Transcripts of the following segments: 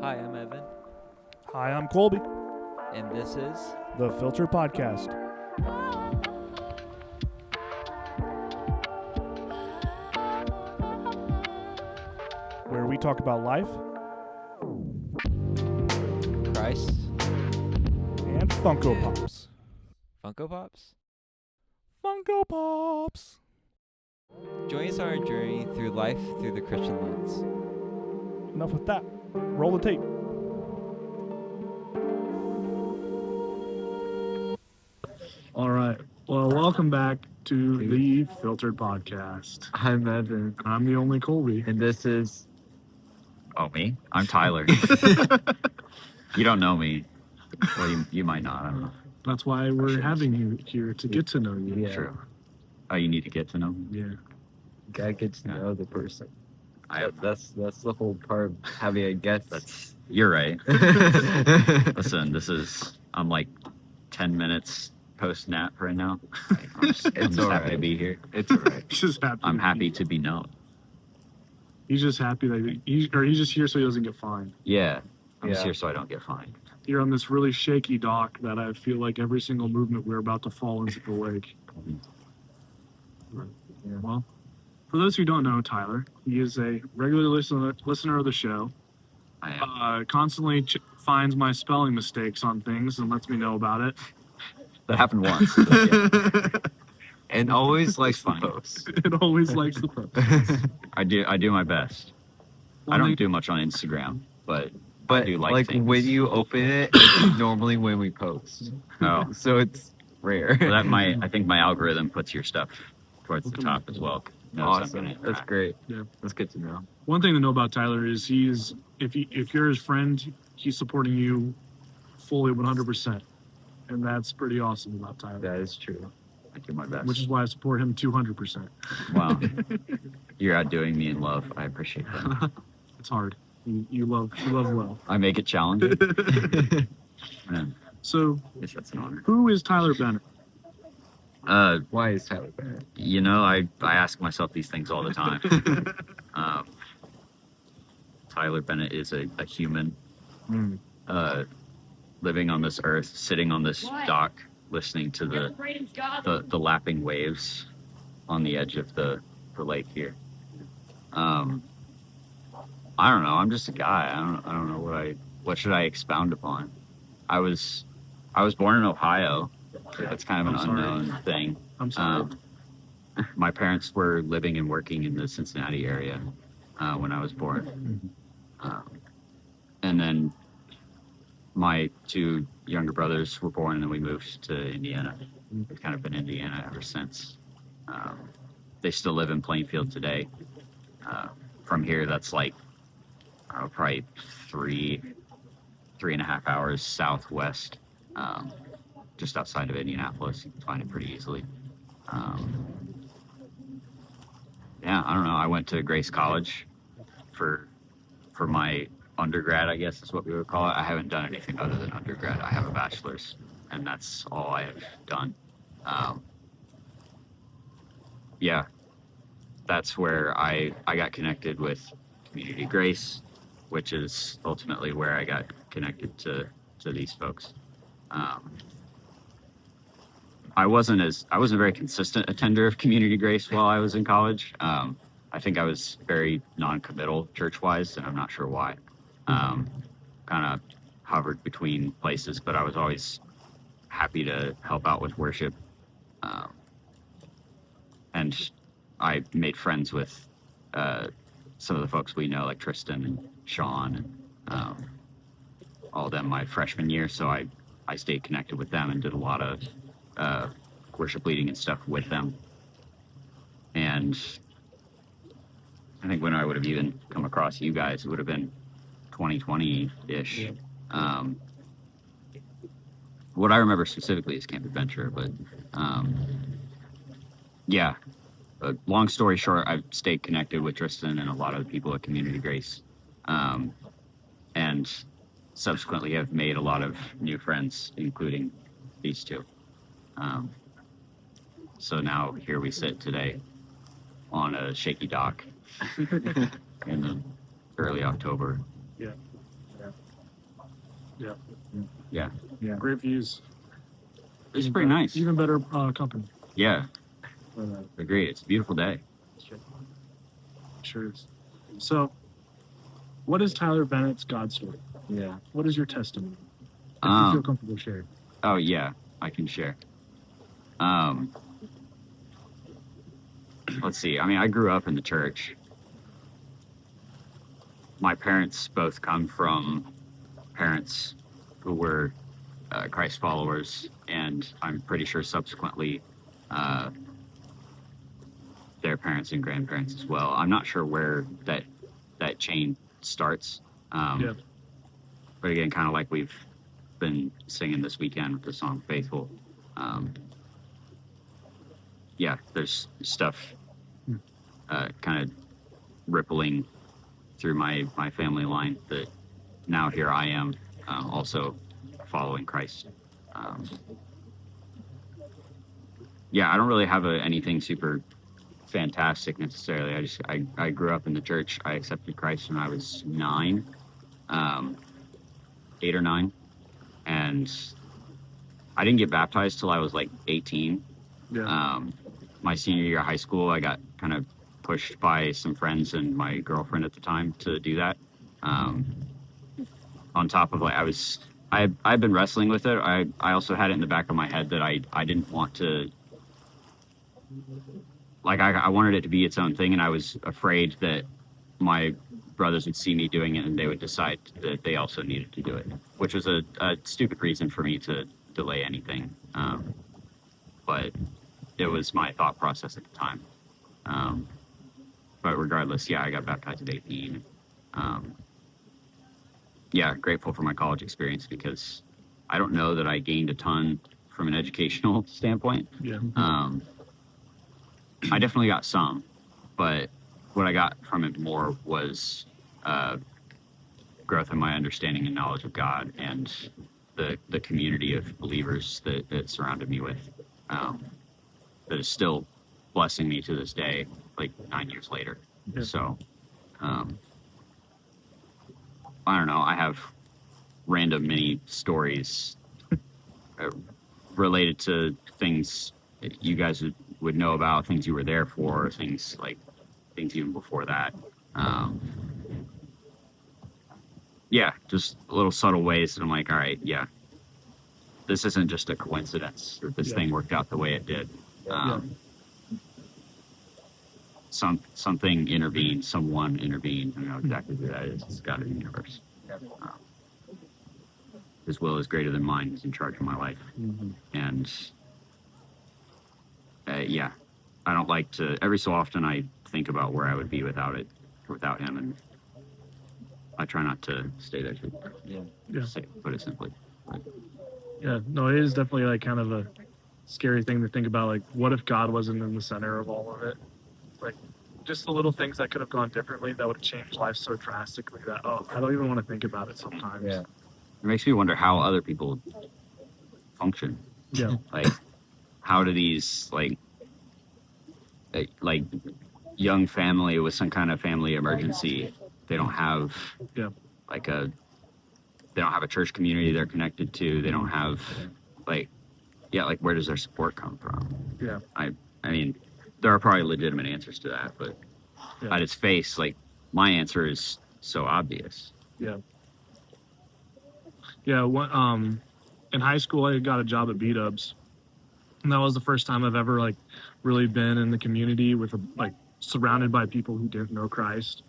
Hi, I'm Evan, Hi, I'm Colby, and this is the Filter Podcast. Where we talk about life Christ and Funko Pops. Funko Pops. Funko Pops! Join us on our journey through life through the Christian lens. Enough with that. Roll the tape. All right. Well, welcome back to the Filtered Podcast. I'm Evan, I'm the only Colby. and this is... Oh, me? I'm Tyler. You don't know me. Well, you might not. I don't know. That's why we're having you here, to get to know you. Yeah. True. Oh, you need to get to know me? Yeah. Gotta get to know the person. I, That's the whole part of having a guest. you're right. Listen, I'm like 10 minutes post-nap right now. I'm just It's happy alright. to be here. It's alright. He's just happy. I'm happy to be known. He's just happy that he's just here so he doesn't get fined. Yeah. I'm just Yeah. here so I don't get fined. You're on this really shaky dock that I feel like every single movement we're about to fall into the lake. Yeah. Well, for those who don't know Tyler, he is a regular listener of the show. I am. Constantly finds my spelling mistakes on things and lets me know about it. That happened once. but yeah. And always likes the Fine. post. It always likes the post. I do my best. I One don't thing- do much on Instagram, but But I do like like things. when you open it, it's normally when we post. Oh. So it's rare. Well, I think my algorithm puts your stuff towards the top as well. Knows I'm Awesome. gonna That's interact. great. Yeah. That's good to know. One thing to know about Tyler is if you're his friend, he's supporting you fully 100%. And that's pretty awesome about Tyler. That is true. I do my best. Which is why I support him 200%. Wow. You're outdoing me in love. I appreciate that. It's hard. You love well. I make it challenging. Man, So, I guess that's an honor. who is Tyler Bennett? Why is Tyler bad? You know, I ask myself these things all the time. Tyler Bennett is a human living on this earth, sitting on this dock, listening to the lapping waves on the edge of the lake here. I don't know. I'm just a guy. I don't know what should I expound upon. I was born in Ohio. That's kind of an I'm sorry. unknown thing. I'm sorry. My parents were living and working in the Cincinnati area when I was born. And then my two younger brothers were born, and then we moved to Indiana. We've kind of been in Indiana ever since. They still live in Plainfield today. From here, that's like, I don't know, probably 3.5 hours southwest, just outside of Indianapolis. You can find it pretty easily. Yeah, I don't know. I went to Grace College for my undergrad, I guess is what we would call it. I haven't done anything other than undergrad. I have a bachelor's, and that's all I have done. Yeah, that's where I got connected with Community Grace, which is ultimately where I got connected to these folks. I wasn't a very consistent attender of Community Grace while I was in college. I think I was very non-committal church-wise, and I'm not sure why. Kind of hovered between places, but I was always happy to help out with worship. And I made friends with some of the folks we know, like Tristan and Sean, and all of them my freshman year. So I stayed connected with them and did a lot of worship leading and stuff with them. And I think when I would have even come across you guys, it would have been 2020-ish. Yeah. What I remember specifically is Camp Adventure, but yeah. Long story short, I've stayed connected with Tristan and a lot of the people at Community Grace, and subsequently have made a lot of new friends, including these two. So now here we sit today on a shaky dock in early October. Yeah. Yeah. Yeah. Great views. It's pretty nice. Even better company. Yeah, But, agreed. It's a beautiful day. sure is. So, what is Tyler Bennett's God story? Yeah. What is your testimony? If you feel Um, comfortable sharing. oh yeah, I can share. Um, let's see. I mean, I grew up in the church. My parents both come from parents who were Christ followers, and I'm pretty sure subsequently uh, their parents and grandparents as well. I'm not sure where that chain starts. Yeah. But again, kind of like we've been singing this weekend with the song "Faithful." Yeah, there's stuff kind of rippling through my family line that now here I am also following Christ. Yeah, I don't really have anything super fantastic necessarily. I grew up in the church. I accepted Christ when I was 9, 8 or 9, and I didn't get baptized till I was like 18. Yeah. My senior year of high school, I got kind of pushed by some friends and my girlfriend at the time to do that. On top of like I've been wrestling with it. I also had it in the back of my head that I didn't want to, like I wanted it to be its own thing, and I was afraid that my brothers would see me doing it and they would decide that they also needed to do it, which was a stupid reason for me to delay anything. But it was my thought process at the time. But regardless, yeah, I got baptized at 18. Yeah, grateful for my college experience because I don't know that I gained a ton from an educational standpoint. Yeah. I definitely got some, but what I got from it more was growth in my understanding and knowledge of God and the community of believers that surrounded me with, that is still blessing me to this day, like 9 years later. Yeah. So, I don't know. I have random mini stories related to things that you guys would know about, things you were there for, things even before that. Yeah, just little subtle ways that I'm like, all right, yeah, this isn't just a coincidence that this thing worked out the way it did. Something intervened, someone intervened. I don't know exactly who that is. It's God in the universe. His will is greater than mine. He's in charge of my life. Mm-hmm. And yeah, I don't like to. Every so often, I think about where I would be without him, and I try not to stay there. Put it simply. But, Yeah. No, it is definitely like kind of a scary thing to think about. Like, what if God wasn't in the center of all of it? Like, just the little things that could have gone differently that would have changed life so drastically that I don't even want to think about it sometimes. Yeah. it makes me wonder how other people function. Yeah. Like, how do these like young family with some kind of family emergency? They don't have they don't have a church community they're connected to. They don't have like where does their support come from? Yeah. I mean, there are probably legitimate answers to that, but at its face, like my answer is so obvious. Yeah. Yeah. In high school, I got a job at B-Dubs, and that was the first time I've ever like really been in the community with surrounded by people who didn't know Christ.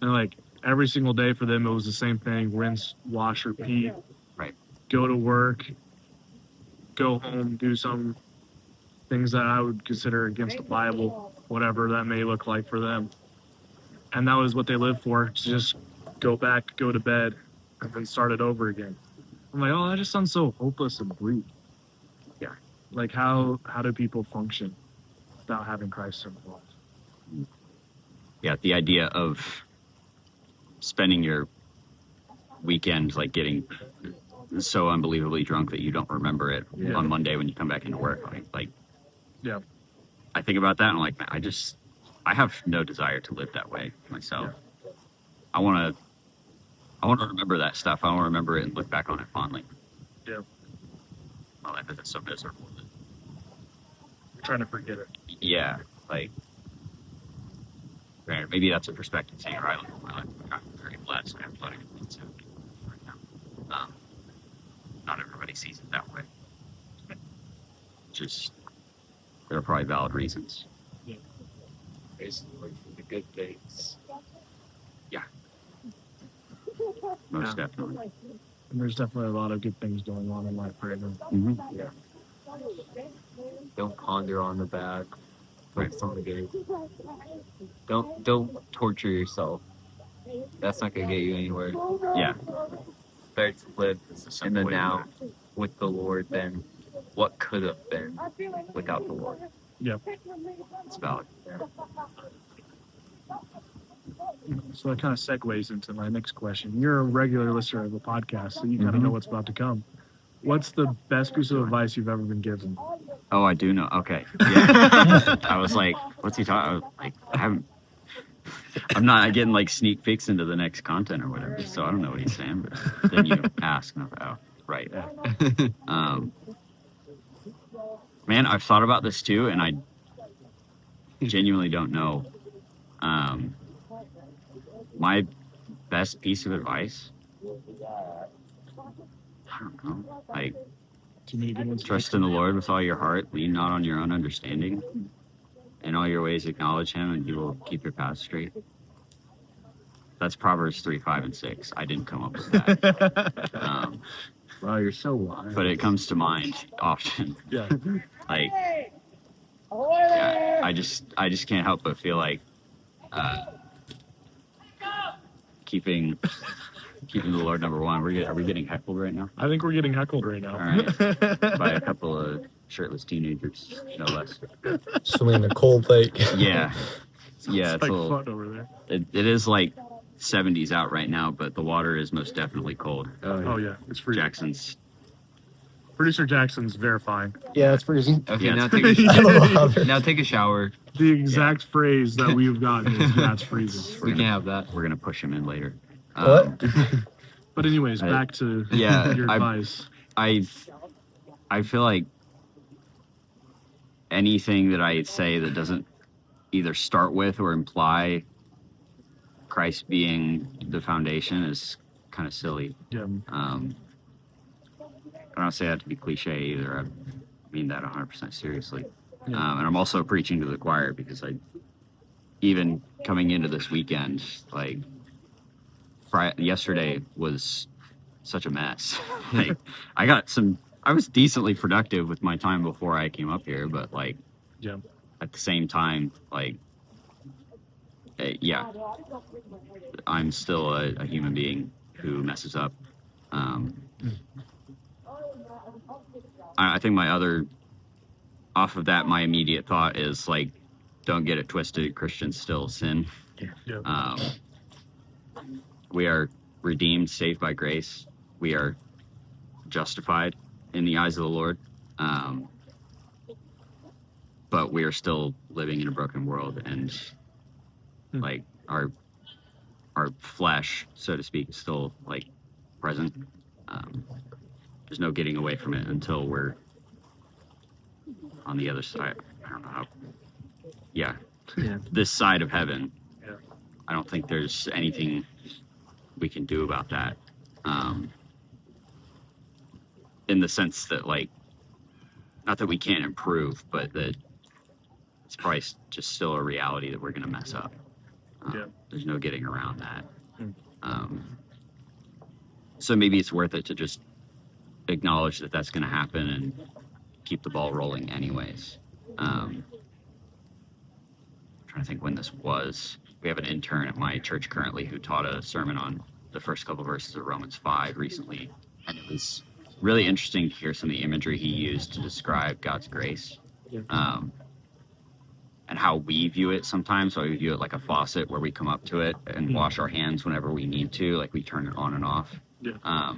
And like every single day for them, it was the same thing: rinse, wash, repeat. Right. Go to work, go home, do some things that I would consider against the Bible, whatever that may look like for them. And that was what they lived for, to just go back, go to bed, and then start it over again. I'm like, oh, that just sounds so hopeless and bleak. Yeah. Like, how do people function without having Christ in their life? Yeah, the idea of spending your weekend like getting so unbelievably drunk that you don't remember it on Monday when you come back into work. Like, yeah. I think about that and I'm like, man, I have no desire to live that way myself. I want to I want to remember that stuff. I want to remember it and look back on it fondly. Yeah. My life is so miserable. You're trying to forget it. Yeah, like, granted, maybe that's a perspective thing, or I look at my life. I'm very blessed. I have a lot of good things happening right now. Not everybody sees it that way. Just, there are probably valid reasons. Basically, for the good things. Most Yeah. definitely. And there's definitely a lot of good things going on in life right now. Mm-hmm. Yeah. Don't ponder on the bad. Focus on the good. Don't torture yourself. That's not gonna get you anywhere. Yeah. Better to live It's a in simple the way to now put it. with the Lord than what could have been without the Lord. It's valid. So that kind of segues into my next question. You're a regular listener of the podcast, so you kind of Mhm. know what's about to come. What's the best piece of advice you've ever been given? Oh, I do know. Okay. Yeah. I was like, what's he talking? I'm not getting like sneak peeks into the next content or whatever, so I don't know what he's saying. But then you ask, and I'm like, oh, right. Man, I've thought about this too, and I genuinely don't know. My best piece of advice, I don't know. Like, Too many good ones. trust in the Lord with all your heart, lean not on your own understanding. In all your ways acknowledge him, and he will keep your path straight. That's Proverbs 3, 5, and 6. I didn't come up with that. Wow, you're so wise. But it comes to mind often. Yeah. Like, yeah, I just can't help but feel like keeping the Lord number one. Are we getting heckled right now? I think we're getting heckled right now. All right. By a couple of shirtless teenagers, no less. Swimming in a cold lake. Yeah. Yeah, It's it's like a little, fun over there. it is like 70s out right now, but the water is most definitely cold. Oh yeah, it's freezing. Jackson's. Producer Jackson's verifying. Yeah, it's freezing. Okay, Yeah, now it's take I don't know how they're- now take a shower. The exact phrase that we've gotten is "that's freezing." We can have that. We're gonna push him in later. What? But anyways, I- back to yeah, your I- advice. I feel like anything that I say that doesn't either start with or imply Christ being the foundation is kind of silly. Yeah. I don't say that to be cliche either. I mean that 100% seriously. Yeah. And I'm also preaching to the choir because even coming into this weekend, like yesterday was such a mess. Like, I was decently productive with my time before I came up here, but like, Yeah. at the same time, like, yeah, I'm still a human being who messes up. I think off of that, my immediate thought is like, don't get it twisted. Christians still sin. Yeah. We are redeemed, saved by grace. We are justified in the eyes of the Lord. But we are still living in a broken world, and like our flesh, so to speak, is still like present. There's no getting away from it until we're on the other side. I don't know how. Yeah. This side of heaven. Yeah. I don't think there's anything we can do about that. In the sense that, like, not that we can't improve, but that it's probably just still a reality that we're going to mess up. Yeah. There's no getting around that. Mm. So maybe it's worth it to just acknowledge that that's going to happen and keep the ball rolling anyways. I'm trying to think when this was. We have an intern at my church currently who taught a sermon on the first couple verses of Romans 5 recently, and it was really interesting to hear some of the imagery he used to describe God's grace. And how we view it sometimes. So we view it like a faucet where we come up to it and wash our hands whenever we need to, like we turn it on and off. Yeah.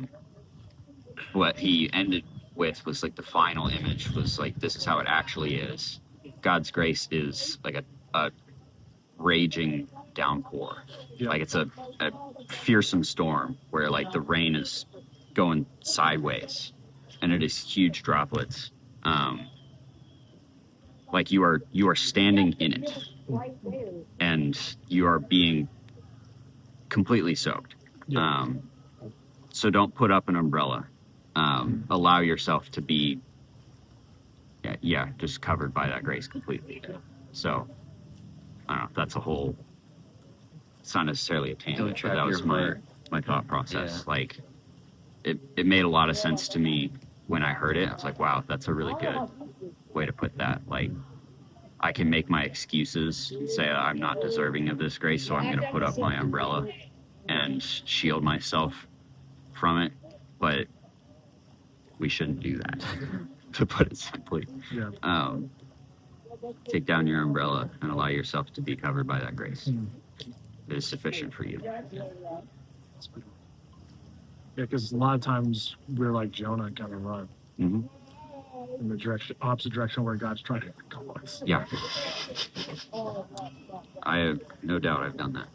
What he ended with was like the final image was like, this is how it actually is. God's grace is like a raging downpour. Yeah. Like it's a fearsome storm where like the rain is going sideways and it is huge droplets. Like you are standing in it and you are being completely soaked. Yeah. So don't put up an umbrella. Allow yourself to be just covered by that grace completely. So I don't know, that's a whole, it's not necessarily a tangent, Don't but trap that was your my heart. thought process. Yeah. Like it made a lot of sense to me when I heard it. I was like, wow, that's a really good way to put that. Like I can make my excuses and say I'm not deserving of this grace, so I'm going to put up my umbrella and shield myself from it. But we shouldn't do that, to put it simply. Yeah. Take down your umbrella and allow yourself to be covered by that grace. Mm. It is sufficient for you. Yeah, because a lot of times we're like Jonah and kind of run Mm-hmm. in the opposite direction where God's trying to call us. Yeah. I have no doubt I've done that.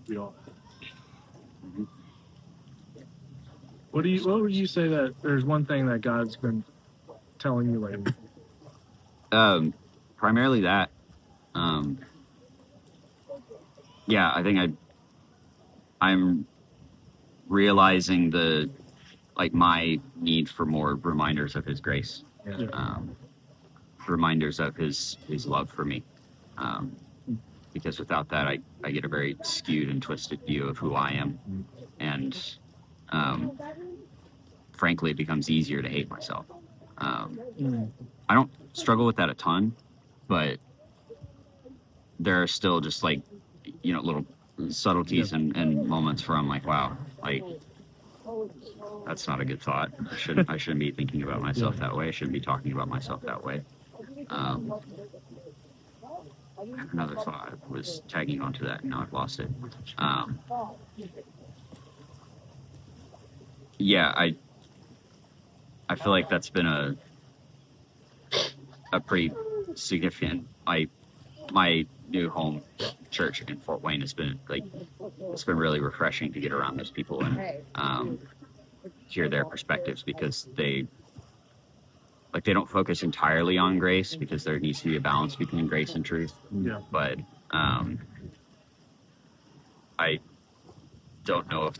We all. Mhm. What would you say that there's one thing that God's been telling you lately? Primarily that. Yeah, I think I'm realizing my need for more reminders of His grace, Yeah. reminders of His love for me, because without that, I get a very skewed and twisted view of who I am, and frankly, it becomes easier to hate myself. I don't struggle with that a ton, but there are still just like, little subtleties and moments where I'm like, wow, like that's not a good thought. I shouldn't be thinking about myself that way. I shouldn't be talking about myself that way. Another thought was tagging onto that, and now I've lost it. Yeah, I feel like that's been a pretty significant. My new home church in Fort Wayne has been it's been really refreshing to get around those people and hear their perspectives, because they don't focus entirely on grace, because there needs to be a balance between grace and truth. Yeah. But I don't know if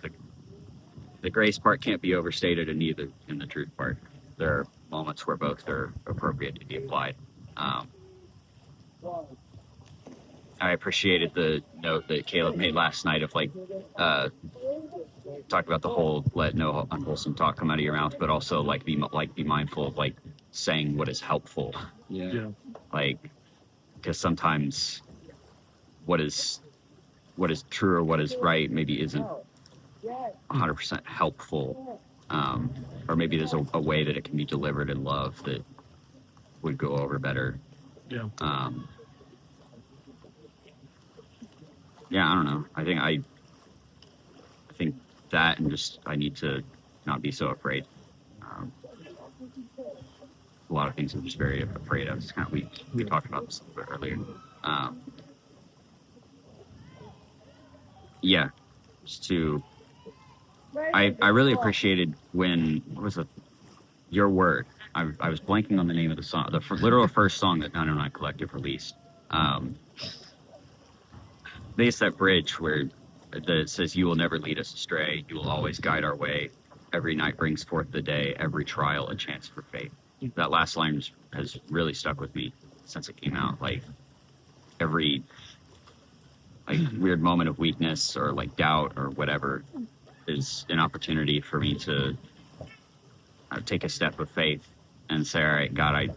the grace part can't be overstated, and neither in the truth part. There are moments where both are appropriate to be applied. I appreciated the note that Caleb made last night of talk about the whole let no unwholesome talk come out of your mouth, but also be mindful of saying what is helpful. Yeah. Because sometimes what is true or what is right maybe isn't 100% helpful, or maybe there's a way that it can be delivered in love that would go over better. Yeah. Yeah, I don't know. I think that, and just I need to not be so afraid. A lot of things I'm just very afraid of. It's kind of we talked about this a little bit earlier. Yeah, just to. I really appreciated when Your Word. I was blanking on the name of the song, the literal first song that 909 Collective released. There's that bridge where it says, "You will never lead us astray. You will always guide our way. Every night brings forth the day. Every trial a chance for faith." That last line has really stuck with me since it came out. Every weird moment of weakness or doubt or whatever is an opportunity for me to take a step of faith and say, all right, God,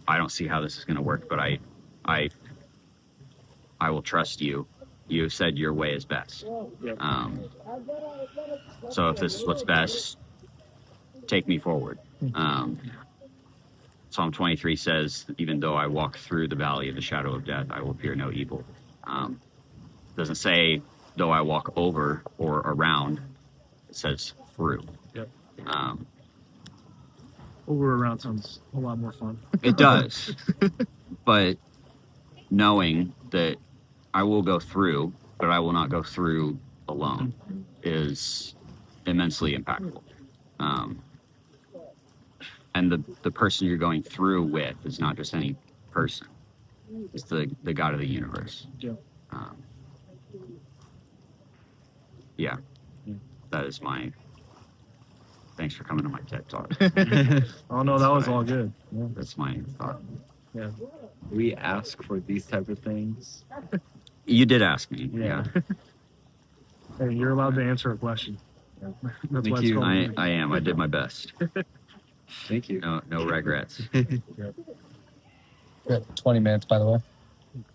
I don't see how this is going to work, but I will trust you. You have said your way is best. So if this is what's best, take me forward. Psalm 23 says, even though I walk through the valley of the shadow of death, I will fear no evil. Doesn't say, though I walk over or around. It says through. Yep. Over around sounds a lot more fun. It does. But knowing that I will go through but I will not go through alone is immensely impactful. And the person you're going through with is not just any person. It's the God of the universe. Yeah. Yeah. That is my... Thanks for coming to my TED Talk. Oh, no, that was all good. Yeah. That's my thought. We ask for these type of things. You did ask me. Yeah. Hey, you're allowed to answer a question. That's Thank why it's you. called. I am. I did my best. Thank you. No regrets. Yeah, 20 minutes, by the way.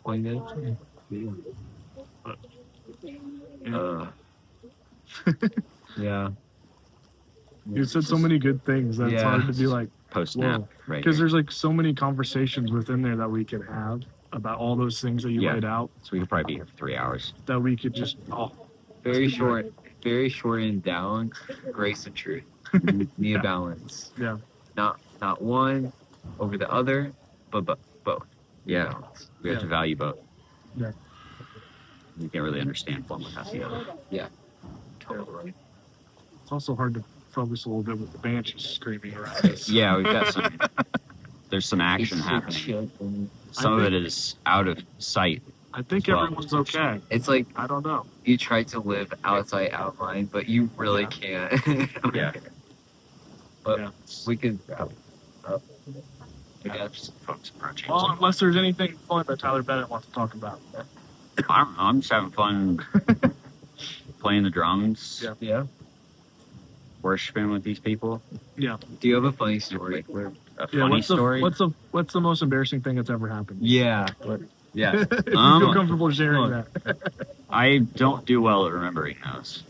20 minutes? Yeah. You said so many good things that it's Yeah. hard to be like, Post nap, whoa. right? Because Here. there's like so many conversations within there that we could have about all those things that you Yeah. laid out So we could probably be here for 3 hours. that we could just, Very short and down. Grace and truth. Need a balance. Yeah. Not one over the other, but both. Yeah. Balance. We have to value both. Yeah. You can't really understand one without the other. Totally. it's also hard to focus a little bit with the banshees screaming around us. Yeah, we've got some. There's some action happening. Some of it is out of sight. I think Well, everyone's okay. It's like I don't know. you try to live outside outline, but you really can't. Yeah. But Yeah. we could wrap up. I Yeah, guess. just folks approaching. Well, unless there's anything fun that Tyler Bennett wants to talk about. I don't know. I'm just having fun playing the drums, Yeah. Yeah. worshiping with these people. Do you have a funny story? A funny story. What's the most embarrassing thing that's ever happened? Yeah. Yeah. If you feel comfortable sharing that. I don't do well at remembering those.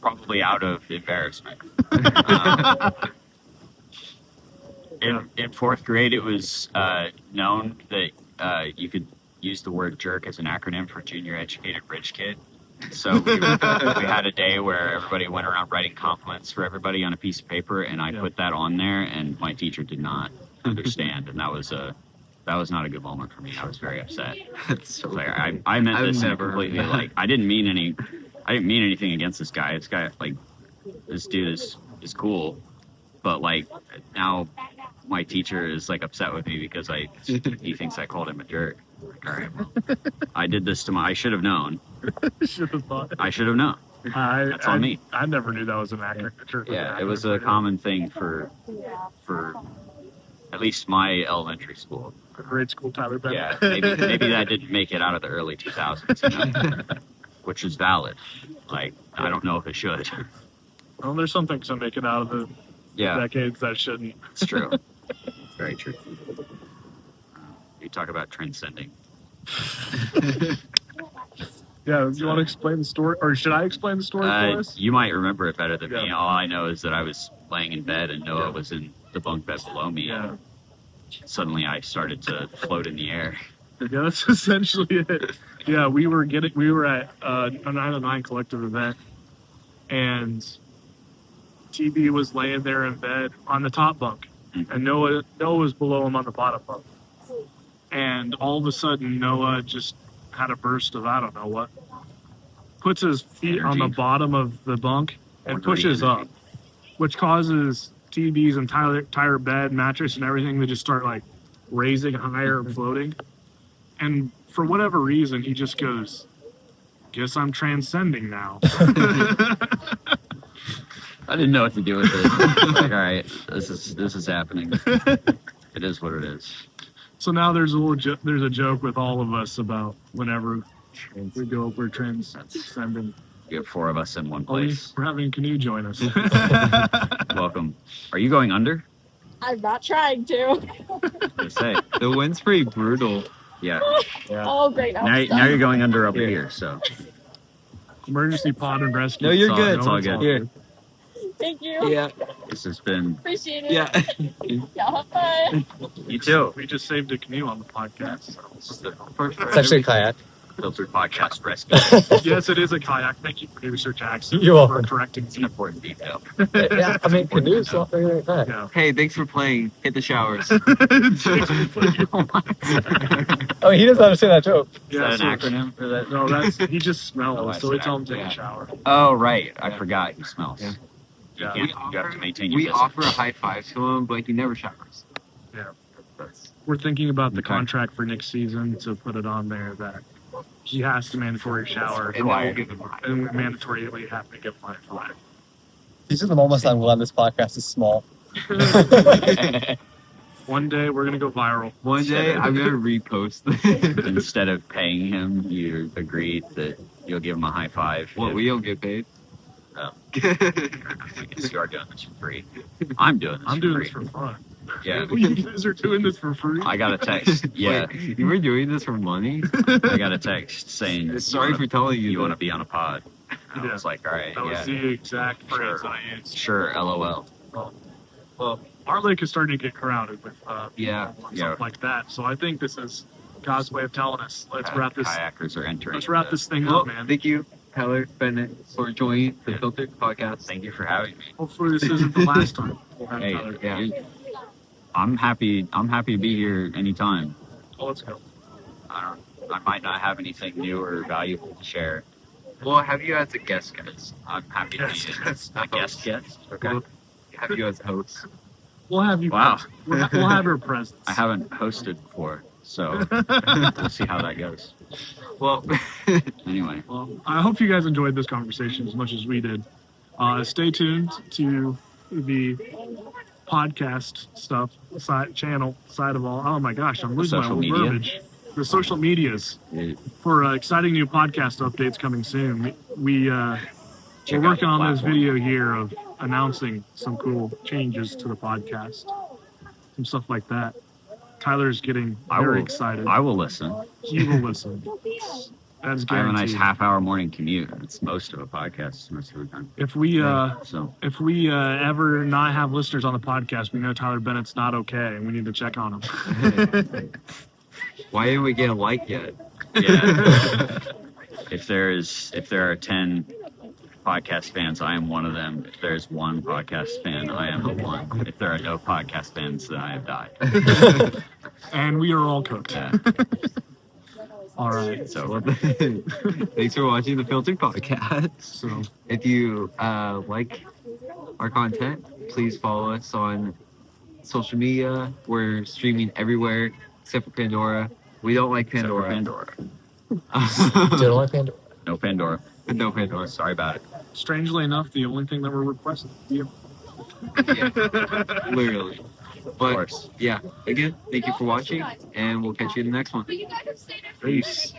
Probably out of embarrassment. In fourth grade, it was known that you could use the word jerk as an acronym for Junior Educated Rich Kid. So we had a day where everybody went around writing compliments for everybody on a piece of paper, and I put that on there, and my teacher did not understand, and that was not a good moment for me. I was very upset. That's so Like, I meant I've this in a never heard completely that. like I didn't mean anything against this guy. This dude is cool, but like now my teacher is like upset with me because he thinks I called him a jerk. Like, all right, well, I did this to I should have known. Should have thought. I should have known. That's on me. I never knew that was an accurate. Yeah, it was a common thing for at least my elementary school. grade school Tyler Yeah, Bennett. maybe that didn't make it out of the early 2000s, you know? Which is valid. Like, I don't know if it should. Well, there's some things that make it out of the Yeah, decades that shouldn't. it's true. Very true. You talk about transcending. Yeah, you want to explain the story, or should I explain the story for us? You might remember it better than me. Yeah. All I know is that I was laying in bed and Noah was in the bunk bed below me. Yeah. And suddenly I started to float in the air. Yeah, that's essentially it. Yeah, we were at a 909 collective event, and TB was laying there in bed on the top bunk, and Noah was below him on the bottom bunk. And all of a sudden, Noah just had a burst of I don't know what, puts his feet on the Energy. bottom of the bunk and Wondering pushes energy. up, which causes TB's entire bed, mattress, and everything to just start like raising higher and floating. And for whatever reason, he just goes, "Guess I'm transcending now." I didn't know what to do with it. Like, all right, this is happening. It is what it is. So now there's a joke with all of us about whenever we go, we're transcending. We have 4 of us in one Ollie, place. we're having Canoe join us. Welcome. Are you going under? I'm not trying to. They say. The wind's pretty brutal. Yeah. Oh, great. Now you're going under over here. So Emergency pod and rescue. No, you're It's good. It's all good. Here. Thank you. Yeah. this has been. Appreciate it. Yeah. Y'all have fun. You too. We just saved a canoe on the podcast. So. This is the first It's actually a kayak. Filtered Podcast Rescue. Yes, it is a kayak. Thank you, producer Jackson, You're for welcome. correcting It's an me. important detail. Yeah, I mean, canoes, so I'll figure it out. Yeah. Hey, thanks for playing. Hit the showers. Oh, he doesn't understand that joke. Is that an acronym for that? No, that's he just smells, Oh, I so we said tell him to take yeah. a shower. Oh, right. I forgot he smells. Yeah. Yeah. You, can't, you have to maintain your We distance. offer a high five to him, but he never showers. Yeah. That's, We're thinking about the Okay. contract for next season to put it on there that he has to mandatory shower, and then we'll give him a high and we mandatorily have to give him high five. These are the moments I'm glad this podcast is small. One day we're gonna go viral. One day I'm gonna repost this. Instead of paying him, you agreed that you'll give him a high five. Well, if- we don't get paid. I guess you are doing this for free. I'm doing this I'm for doing free. this for fun. Yeah. You guys are doing this for free. I got a text. Yeah. Wait, you were doing this for money? I got a text saying, Sorry for telling you. you want to that. be on a pod? I Yeah. was like, all right, That was yeah. the exact phrase I used. Sure, LOL. Well, our lake is starting to get crowded with Yeah. stuff Yeah. like that. So I think this is God's way of telling us, let's wrap this. Kayakers are entering. Let's wrap this thing Well, up, man. thank you, Tyler Bennett, for joining the Filtered Podcast. Thank you for having me. Hopefully, this isn't the last time we'll have Hey, Tyler. Yeah. I'm happy to be here anytime. Oh, let's go. I might not have anything new or valuable to share. We'll have you as a guest, guys. I'm happy to Yes, be yes. a guest. Okay. We'll have you as host. We'll have you. Wow. We'll have your presence. I haven't hosted before, so we'll see how that goes. Well, Anyway, Well, I hope you guys enjoyed this conversation as much as we did. Stay tuned to the podcast stuff side of all. Oh my gosh, I'm losing my social own media. verbiage. The social medias it- for exciting new podcast updates coming soon. We're check out working the on this platform. video here of announcing some cool changes to the podcast, some stuff like that. Tyler's getting I very will- excited. I will listen. He will listen. That's I have a guaranteed. nice half-hour morning commute. It's most of a podcast most of the time. If we So ever not have listeners on the podcast, we know Tyler Bennett's not okay, and we need to check on him. why didn't we get a like yet? yeah, if there are 10 podcast fans, I am one of them. If there's one podcast fan, I am the one. If there are no podcast fans, then I have died. And we are all cooked. Yeah, All right. so Well, thanks for watching the Filtered Podcast. So If you like our content, please follow us on social media. We're streaming everywhere except for Pandora. We don't like except for Pandora. Pandora. Don't like Pandora. No Pandora. No Pandora. Sorry about it. strangely enough, the only thing that we're requesting. Yeah. Literally. Of But course. yeah, again, thank you for watching, and we'll catch you in the next one. Peace.